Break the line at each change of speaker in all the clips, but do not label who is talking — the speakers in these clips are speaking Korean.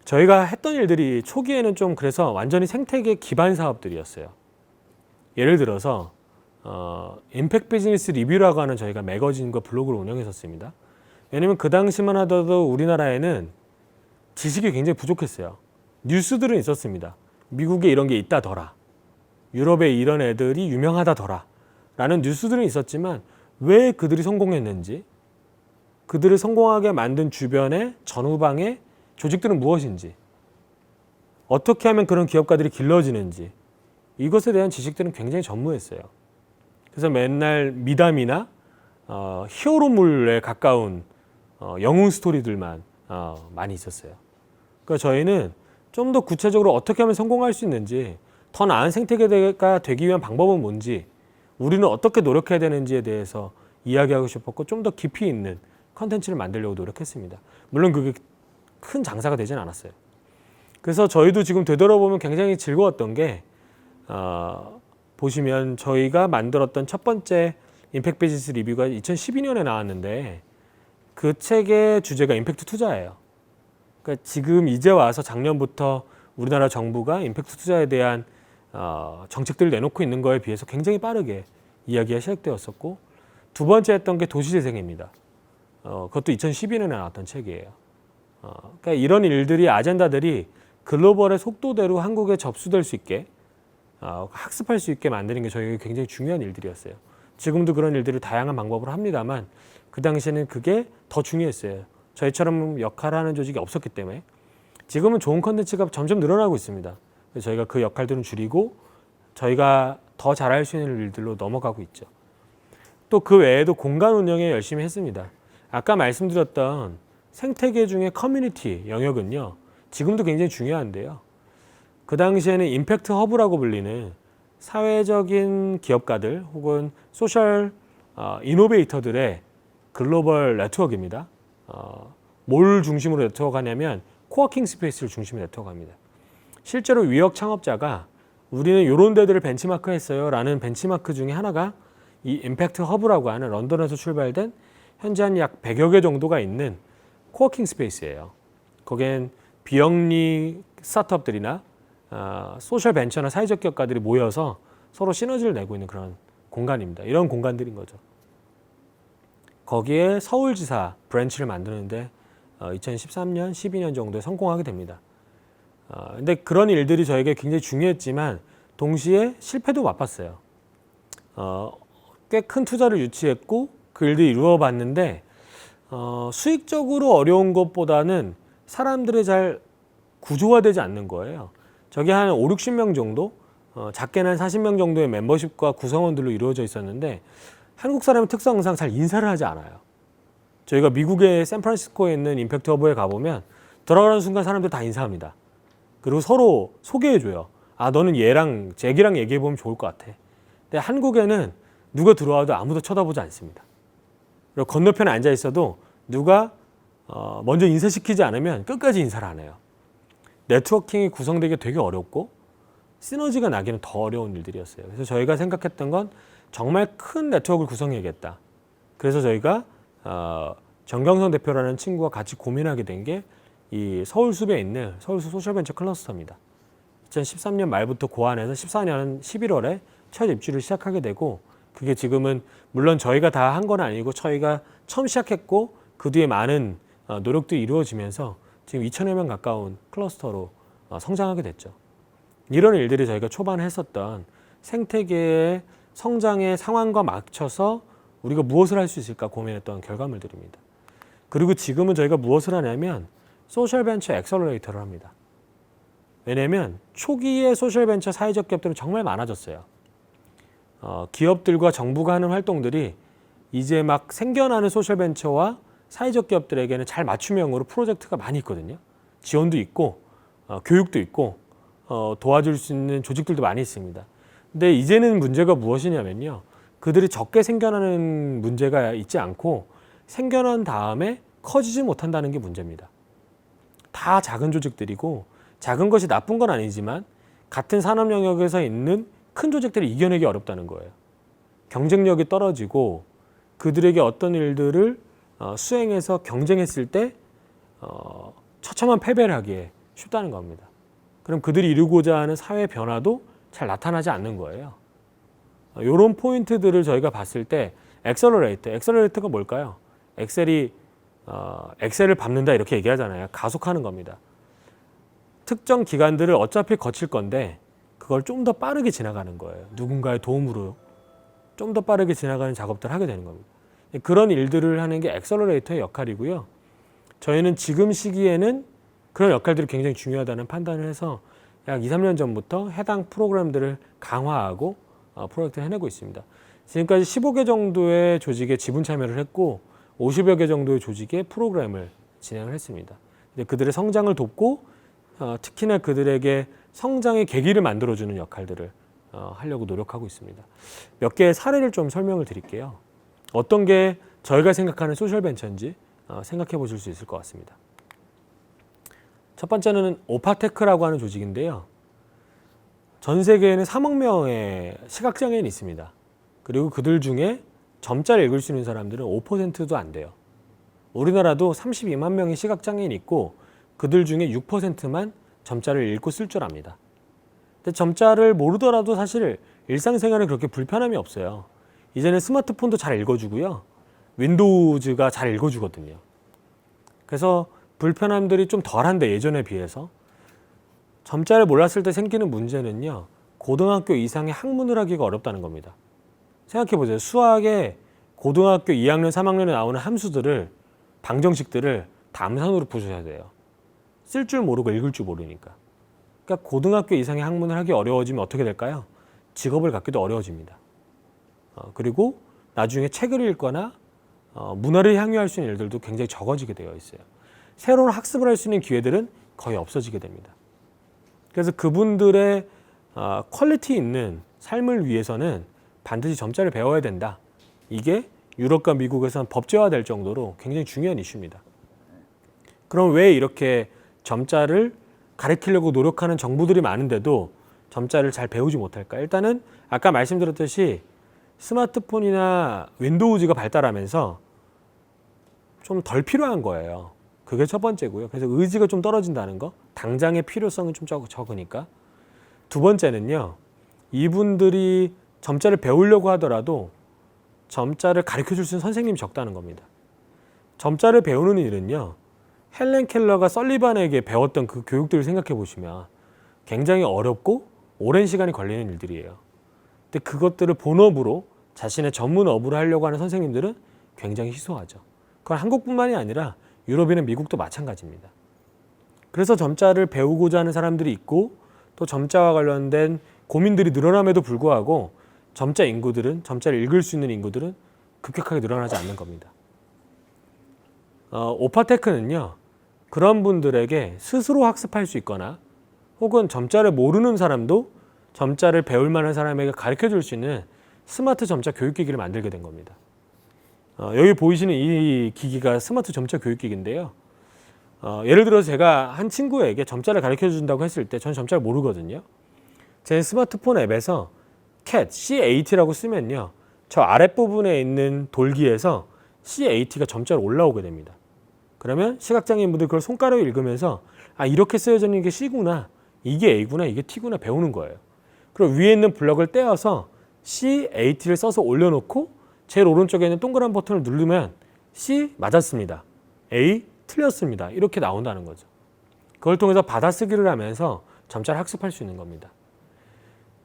저희가 했던 일들이 초기에는 좀 그래서 완전히 생태계 기반 사업들이었어요. 예를 들어서 임팩트 비즈니스 리뷰라고 하는 저희가 매거진과 블로그를 운영했었습니다. 왜냐면 그 당시만 하더라도 우리나라에는 지식이 굉장히 부족했어요. 뉴스들은 있었습니다. 미국에 이런 게 있다더라. 유럽에 이런 애들이 유명하다더라. 라는 뉴스들은 있었지만 왜 그들이 성공했는지, 그들을 성공하게 만든 주변의 전후방의 조직들은 무엇인지, 어떻게 하면 그런 기업가들이 길러지는지, 이것에 대한 지식들은 굉장히 전무했어요. 그래서 맨날 미담이나 히어로물에 가까운 영웅 스토리들만 많이 있었어요. 그러니까 저희는 좀 더 구체적으로 어떻게 하면 성공할 수 있는지, 더 나은 생태계가 되기 위한 방법은 뭔지, 우리는 어떻게 노력해야 되는지에 대해서 이야기하고 싶었고 좀 더 깊이 있는 컨텐츠를 만들려고 노력했습니다. 물론 그게 큰 장사가 되진 않았어요. 그래서 저희도 지금 되돌아보면 굉장히 즐거웠던 게 보시면 저희가 만들었던 첫 번째 임팩트 비즈니스 리뷰가 2012년에 나왔는데 그 책의 주제가 임팩트 투자예요. 그러니까 지금 이제 와서 작년부터 우리나라 정부가 임팩트 투자에 대한 정책들을 내놓고 있는 거에 비해서 굉장히 빠르게 이야기가 시작되었었고, 두 번째 했던 게 도시재생입니다. 그것도 2012년에 나왔던 책이에요. 그러니까 이런 일들이, 아젠다들이 글로벌의 속도대로 한국에 접수될 수 있게 학습할 수 있게 만드는 게 저희에게 굉장히 중요한 일들이었어요. 지금도 그런 일들을 다양한 방법으로 합니다만 그 당시에는 그게 더 중요했어요. 저희처럼 역할하는 조직이 없었기 때문에. 지금은 좋은 컨텐츠가 점점 늘어나고 있습니다. 그래서 저희가 그 역할들은 줄이고 저희가 더 잘할 수 있는 일들로 넘어가고 있죠. 또 그 외에도 공간 운영에 열심히 했습니다. 아까 말씀드렸던 생태계 중에 커뮤니티 영역은요, 지금도 굉장히 중요한데요. 그 당시에는 임팩트 허브라고 불리는 사회적인 기업가들 혹은 소셜 이노베이터들의 글로벌 네트워크입니다. 뭘 중심으로 네트워크하냐면 코워킹 스페이스를 중심으로 네트워크합니다. 실제로 위역 창업자가 우리는 이런 데들을 벤치마크 했어요 라는 벤치마크 중에 하나가 이 임팩트 허브라고 하는 런던에서 출발된 현재 한 약 100여 개 정도가 있는 코워킹 스페이스예요. 거기엔 비영리 스타트업들이나 소셜 벤처나 사회적 기업가들이 모여서 서로 시너지를 내고 있는 그런 공간입니다. 이런 공간들인 거죠. 거기에 서울지사 브랜치를 만드는데 2013년, 12년 정도에 성공하게 됩니다. 근데 그런 일들이 저에게 굉장히 중요했지만 동시에 실패도 맛봤어요. 꽤 큰 투자를 유치했고 그 일들이 이루어봤는데 수익적으로 어려운 것보다는 사람들이 잘 구조화되지 않는 거예요. 저게 한 5, 60명 정도, 작게는 한 40명 정도의 멤버십과 구성원들로 이루어져 있었는데 한국 사람의 특성상 잘 인사를 하지 않아요. 저희가 미국의 샌프란시스코에 있는 임팩트 허브에 가보면 들어가는 순간 사람들 다 인사합니다. 그리고 서로 소개해줘요. 아, 너는 얘랑 잭이랑 얘기해보면 좋을 것 같아. 근데 한국에는 누가 들어와도 아무도 쳐다보지 않습니다. 그리고 건너편에 앉아 있어도 누가 먼저 인사시키지 않으면 끝까지 인사를 안 해요. 네트워킹이 구성되기 되게 어렵고 시너지가 나기는 더 어려운 일들이었어요. 그래서 저희가 생각했던 건 정말 큰 네트워크를 구성해야겠다. 그래서 저희가 정경선 대표라는 친구와 같이 고민하게 된 게 이 서울숲에 있는 서울숲 소셜벤처 클러스터입니다. 2013년 말부터 고안해서 14년 11월에 첫 입주를 시작하게 되고, 그게 지금은 물론 저희가 다 한 건 아니고 저희가 처음 시작했고 그 뒤에 많은 노력들이 이루어지면서 지금 2,000여 명 가까운 클러스터로 성장하게 됐죠. 이런 일들이 저희가 초반에 했었던 생태계의 성장의 상황과 맞춰서 우리가 무엇을 할 수 있을까 고민했던 결과물들입니다. 그리고 지금은 저희가 무엇을 하냐면 소셜벤처 엑셀러레이터를 합니다. 왜냐하면 초기에 소셜벤처 사회적 기업들은 정말 많아졌어요. 기업들과 정부가 하는 활동들이 이제 막 생겨나는 소셜벤처와 사회적 기업들에게는 잘 맞춤형으로 프로젝트가 많이 있거든요. 지원도 있고 교육도 있고 도와줄 수 있는 조직들도 많이 있습니다. 근데 이제는 문제가 무엇이냐면요, 그들이 적게 생겨나는 문제가 있지 않고 생겨난 다음에 커지지 못한다는 게 문제입니다. 다 작은 조직들이고 작은 것이 나쁜 건 아니지만 같은 산업 영역에서 있는 큰 조직들이 이겨내기 어렵다는 거예요. 경쟁력이 떨어지고 그들에게 어떤 일들을 수행해서 경쟁했을 때 처참한 패배를 하기에 쉽다는 겁니다. 그럼 그들이 이루고자 하는 사회 변화도 잘 나타나지 않는 거예요. 이런 포인트들을 저희가 봤을 때 엑셀러레이터가 뭘까요? 엑셀을 밟는다 이렇게 얘기하잖아요. 가속하는 겁니다. 특정 기간들을 어차피 거칠 건데 그걸 좀 더 빠르게 지나가는 거예요. 누군가의 도움으로 좀 더 빠르게 지나가는 작업들을 하게 되는 겁니다. 그런 일들을 하는 게 엑셀러레이터의 역할이고요. 저희는 지금 시기에는 그런 역할들이 굉장히 중요하다는 판단을 해서 약 2, 3년 전부터 해당 프로그램들을 강화하고 프로젝트를 해내고 있습니다. 지금까지 15개 정도의 조직에 지분 참여를 했고 50여 개 정도의 조직의 프로그램을 진행을 했습니다. 그들의 성장을 돕고 특히나 그들에게 성장의 계기를 만들어주는 역할들을 하려고 노력하고 있습니다. 몇 개의 사례를 좀 설명을 드릴게요. 어떤 게 저희가 생각하는 소셜벤처인지 생각해 보실 수 있을 것 같습니다. 첫 번째는 오파테크라고 하는 조직인데요. 전 세계에는 3억 명의 시각장애인이 있습니다. 그리고 그들 중에 점자를 읽을 수 있는 사람들은 5%도 안 돼요. 우리나라도 32만 명의 시각장애인이 있고 그들 중에 6%만 점자를 읽고 쓸 줄 압니다. 근데 점자를 모르더라도 사실 일상생활에 그렇게 불편함이 없어요. 이제는 스마트폰도 잘 읽어주고요. 윈도우즈가 잘 읽어주거든요. 그래서 불편함들이 좀 덜한데 예전에 비해서 점자를 몰랐을 때 생기는 문제는요. 고등학교 이상의 학문을 하기가 어렵다는 겁니다. 생각해보세요. 수학에 고등학교 2학년, 3학년에 나오는 함수들을 방정식들을 다 암산으로 푸셔야 돼요. 쓸 줄 모르고 읽을 줄 모르니까. 그러니까 고등학교 이상의 학문을 하기 어려워지면 어떻게 될까요? 직업을 갖기도 어려워집니다. 그리고 나중에 책을 읽거나 문화를 향유할 수 있는 일들도 굉장히 적어지게 되어 있어요. 새로운 학습을 할 수 있는 기회들은 거의 없어지게 됩니다. 그래서 그분들의 퀄리티 있는 삶을 위해서는 반드시 점자를 배워야 된다. 이게 유럽과 미국에서는 법제화될 정도로 굉장히 중요한 이슈입니다. 그럼 왜 이렇게 점자를 가르치려고 노력하는 정부들이 많은데도 점자를 잘 배우지 못할까? 일단은 아까 말씀드렸듯이 스마트폰이나 윈도우즈가 발달하면서 좀 덜 필요한 거예요. 그게 첫 번째고요. 그래서 의지가 좀 떨어진다는 거. 당장의 필요성은 좀 적으니까. 두 번째는요. 이분들이 점자를 배우려고 하더라도 점자를 가르쳐줄 수 있는 선생님이 적다는 겁니다. 점자를 배우는 일은요. 헬렌 켈러가 설리반에게 배웠던 그 교육들을 생각해 보시면 굉장히 어렵고 오랜 시간이 걸리는 일들이에요. 근데 그것들을 본업으로 자신의 전문 업으로 하려고 하는 선생님들은 굉장히 희소하죠. 그건 한국뿐만이 아니라 유럽이나 미국도 마찬가지입니다. 그래서 점자를 배우고자 하는 사람들이 있고 또 점자와 관련된 고민들이 늘어남에도 불구하고 점자를 읽을 수 있는 인구들은 급격하게 늘어나지 않는 겁니다. 오파테크는요. 그런 분들에게 스스로 학습할 수 있거나 혹은 점자를 모르는 사람도 점자를 배울 만한 사람에게 가르쳐줄 수 있는 스마트 점자 교육기기를 만들게 된 겁니다. 여기 보이시는 이 기기가 스마트 점자 교육기기인데요. 예를 들어서 제가 한 친구에게 점자를 가르쳐준다고 했을 때 저는 점자를 모르거든요. 제 스마트폰 앱에서 CAT라고 쓰면요. 저 아랫부분에 있는 돌기에서 CAT가 점자로 올라오게 됩니다. 그러면 시각장애인분들 그걸 손가락으로 읽으면서 아 이렇게 쓰여져 있는 게 C구나, 이게 A구나, 이게 T구나 배우는 거예요. 그리고 위에 있는 블럭을 떼어서 CAT를 써서 올려놓고 제일 오른쪽에 있는 동그란 버튼을 누르면 C 맞았습니다. A 틀렸습니다. 이렇게 나온다는 거죠. 그걸 통해서 받아쓰기를 하면서 점자를 학습할 수 있는 겁니다.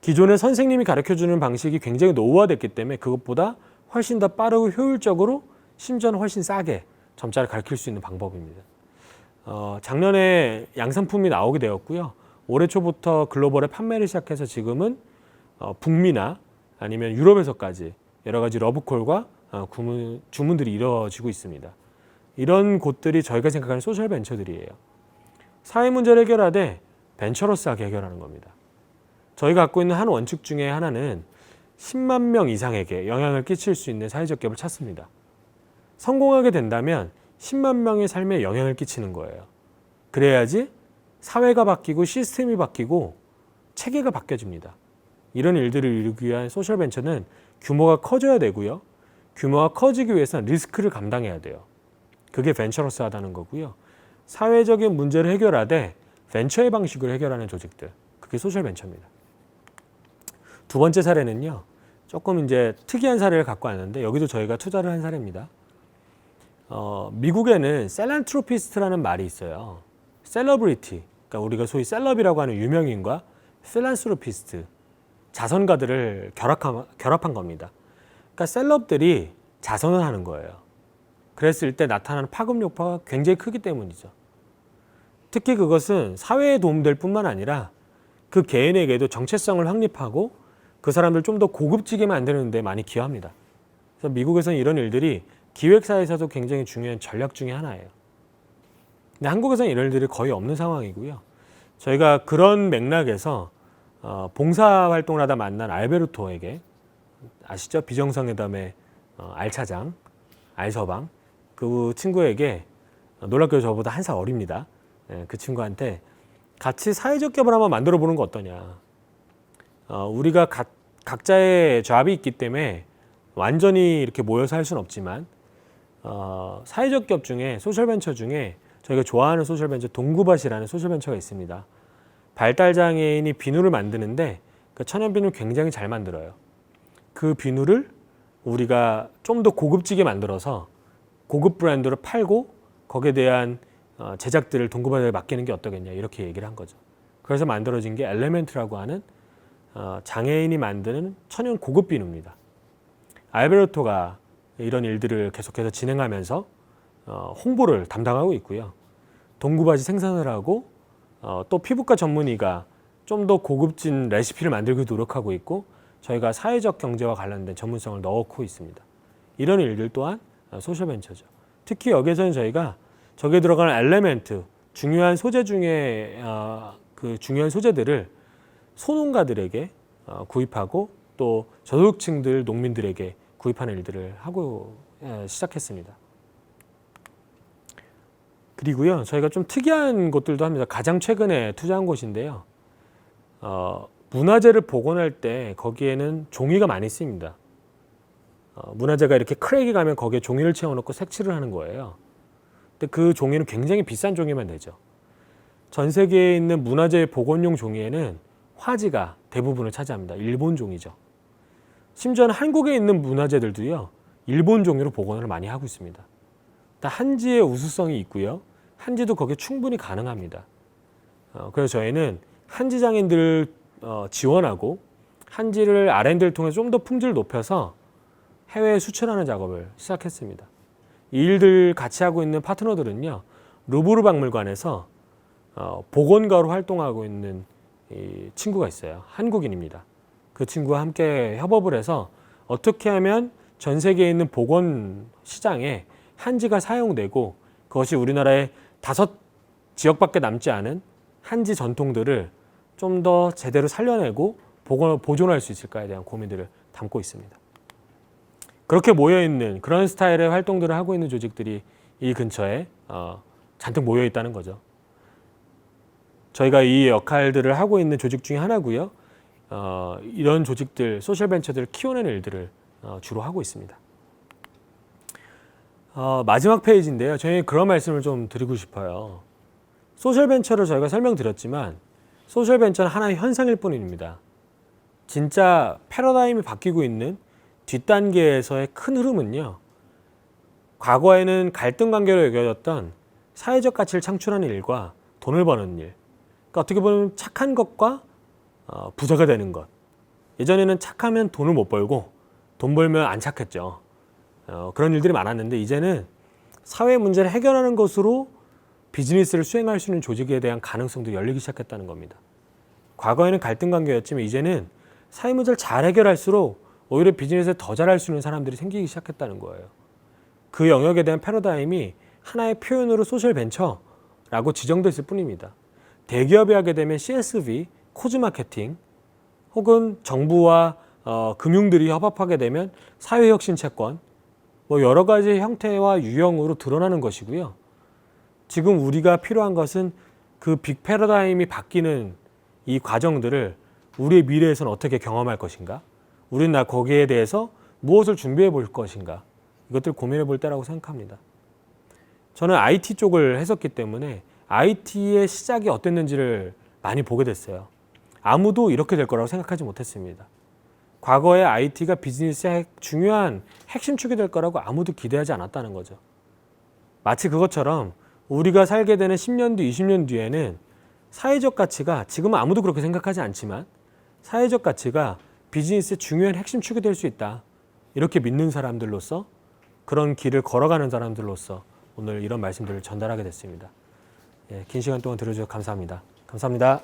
기존의 선생님이 가르쳐주는 방식이 굉장히 노후화됐기 때문에 그것보다 훨씬 더 빠르고 효율적으로 심지어는 훨씬 싸게 점자를 가르칠 수 있는 방법입니다. 작년에 양산품이 나오게 되었고요. 올해 초부터 글로벌에 판매를 시작해서 지금은 북미나 아니면 유럽에서까지 여러 가지 러브콜과 주문들이 이루어지고 있습니다. 이런 곳들이 저희가 생각하는 소셜 벤처들이에요. 사회 문제를 해결하되 벤처러스하게 해결하는 겁니다. 저희가 갖고 있는 한 원칙 중에 하나는 10만 명 이상에게 영향을 끼칠 수 있는 사회적 기업을 찾습니다. 성공하게 된다면 10만 명의 삶에 영향을 끼치는 거예요. 그래야지 사회가 바뀌고 시스템이 바뀌고 체계가 바뀌어집니다. 이런 일들을 이루기 위한 소셜 벤처는 규모가 커져야 되고요. 규모가 커지기 위해서는 리스크를 감당해야 돼요. 그게 벤처러스하다는 거고요. 사회적인 문제를 해결하되 벤처의 방식으로 해결하는 조직들, 그게 소셜 벤처입니다. 두 번째 사례는요, 조금 이제 특이한 사례를 갖고 왔는데 여기도 저희가 투자를 한 사례입니다. 미국에는 셀란트로피스트라는 말이 있어요. 셀러브리티, 그러니까 우리가 소위 셀럽이라고 하는 유명인과 필란스로피스트, 자선가들을 결합한 겁니다. 그러니까 셀럽들이 자선을 하는 거예요. 그랬을 때 나타나는 파급 효과가 굉장히 크기 때문이죠. 특히 그것은 사회에 도움될 뿐만 아니라 그 개인에게도 정체성을 확립하고 그 사람들 좀 더 고급지게 만드는 데 많이 기여합니다. 그래서 미국에서는 이런 일들이 기획사에서도 굉장히 중요한 전략 중에 하나예요. 근데 한국에서는 이런 일들이 거의 없는 상황이고요. 저희가 그런 맥락에서 봉사활동을 하다 만난 알베르토에게, 아시죠? 비정상회담의 알차장, 알서방, 그 친구에게, 놀랍게도 저보다 한 살 어립니다. 그 친구한테 같이 사회적 기업을 한번 만들어 보는 거 어떠냐. 우리가 각자의 잡이 있기 때문에 완전히 이렇게 모여서 할 수는 없지만 사회적 기업 중에, 소셜벤처 중에 저희가 좋아하는 소셜벤처 동구밭이라는 소셜벤처가 있습니다. 발달장애인이 비누를 만드는데 그 천연 비누를 굉장히 잘 만들어요. 그 비누를 우리가 좀 더 고급지게 만들어서 고급 브랜드로 팔고 거기에 대한 제작들을 동구밭에 맡기는 게 어떠겠냐, 이렇게 얘기를 한 거죠. 그래서 만들어진 게 엘레멘트라고 하는 장애인이 만드는 천연 고급 비누입니다. 알베르토가 이런 일들을 계속해서 진행하면서 홍보를 담당하고 있고요. 동구밭이 생산을 하고 또 피부과 전문의가 좀 더 고급진 레시피를 만들기 노력하고 있고, 저희가 사회적 경제와 관련된 전문성을 넣고 있습니다. 이런 일들 또한 소셜벤처죠. 특히 여기에서는 저희가 저기에 들어가는 엘레멘트, 중요한 소재 중에 그 중요한 소재들을 소농가들에게 구입하고 또 저소득층들, 농민들에게 구입하는 일들을 하고 시작했습니다. 그리고요, 저희가 좀 특이한 곳들도 합니다. 가장 최근에 투자한 곳인데요. 문화재를 복원할 때 거기에는 종이가 많이 쓰입니다. 문화재가 이렇게 크랙이 가면 거기에 종이를 채워놓고 색칠을 하는 거예요. 근데 그 종이는 굉장히 비싼 종이만 되죠. 전 세계에 있는 문화재 복원용 종이에는 화지가 대부분을 차지합니다. 일본 종이죠. 심지어는 한국에 있는 문화재들도요, 일본 종이로 복원을 많이 하고 있습니다. 한지의 우수성이 있고요. 한지도 거기에 충분히 가능합니다. 그래서 저희는 한지 장인들을 지원하고 한지를 R&D를 통해서 좀 더 품질을 높여서 해외에 수출하는 작업을 시작했습니다. 이 일들 같이 하고 있는 파트너들은요, 루브르 박물관에서 복원가로 활동하고 있는 이 친구가 있어요. 한국인입니다. 그 친구와 함께 협업을 해서 어떻게 하면 전 세계에 있는 복원 시장에 한지가 사용되고 그것이 우리나라의 5지역밖에 남지 않은 한지 전통들을 좀 더 제대로 살려내고 보존할 수 있을까에 대한 고민들을 담고 있습니다. 그렇게 모여있는 그런 스타일의 활동들을 하고 있는 조직들이 이 근처에 잔뜩 모여 있다는 거죠. 저희가 이 역할들을 하고 있는 조직 중에 하나고요. 이런 조직들, 소셜벤처들을 키워내는 일들을 주로 하고 있습니다. 마지막 페이지인데요. 저희 그런 말씀을 좀 드리고 싶어요. 소셜벤처를 저희가 설명드렸지만 소셜벤처는 하나의 현상일 뿐입니다. 진짜 패러다임이 바뀌고 있는 뒷단계에서의 큰 흐름은요, 과거에는 갈등 관계로 여겨졌던 사회적 가치를 창출하는 일과 돈을 버는 일, 그러니까 어떻게 보면 착한 것과 부자가 되는 것. 예전에는 착하면 돈을 못 벌고 돈 벌면 안 착했죠. 그런 일들이 많았는데 이제는 사회 문제를 해결하는 것으로 비즈니스를 수행할 수 있는 조직에 대한 가능성도 열리기 시작했다는 겁니다. 과거에는 갈등 관계였지만 이제는 사회 문제를 잘 해결할수록 오히려 비즈니스를 더 잘할 수 있는 사람들이 생기기 시작했다는 거예요. 그 영역에 대한 패러다임이 하나의 표현으로 소셜 벤처라고 지정됐을 뿐입니다. 대기업이 하게 되면 CSV, 코즈 마케팅, 혹은 정부와 금융들이 협업하게 되면 사회혁신 채권, 여러 가지 형태와 유형으로 드러나는 것이고요. 지금 우리가 필요한 것은 그 빅 패러다임이 바뀌는 이 과정들을 우리의 미래에서는 어떻게 경험할 것인가? 우리는 거기에 대해서 무엇을 준비해 볼 것인가? 이것들 고민해 볼 때라고 생각합니다. 저는 IT 쪽을 했었기 때문에 IT의 시작이 어땠는지를 많이 보게 됐어요. 아무도 이렇게 될 거라고 생각하지 못했습니다. 과거에 IT가 비즈니스의 중요한 핵심 축이 될 거라고 아무도 기대하지 않았다는 거죠. 마치 그것처럼 우리가 살게 되는 10년 뒤, 20년 뒤에는 사회적 가치가, 지금은 아무도 그렇게 생각하지 않지만 사회적 가치가 비즈니스의 중요한 핵심 축이 될 수 있다. 이렇게 믿는 사람들로서, 그런 길을 걸어가는 사람들로서 오늘 이런 말씀들을 전달하게 됐습니다. 긴 시간 동안 들어주셔서 감사합니다. 감사합니다.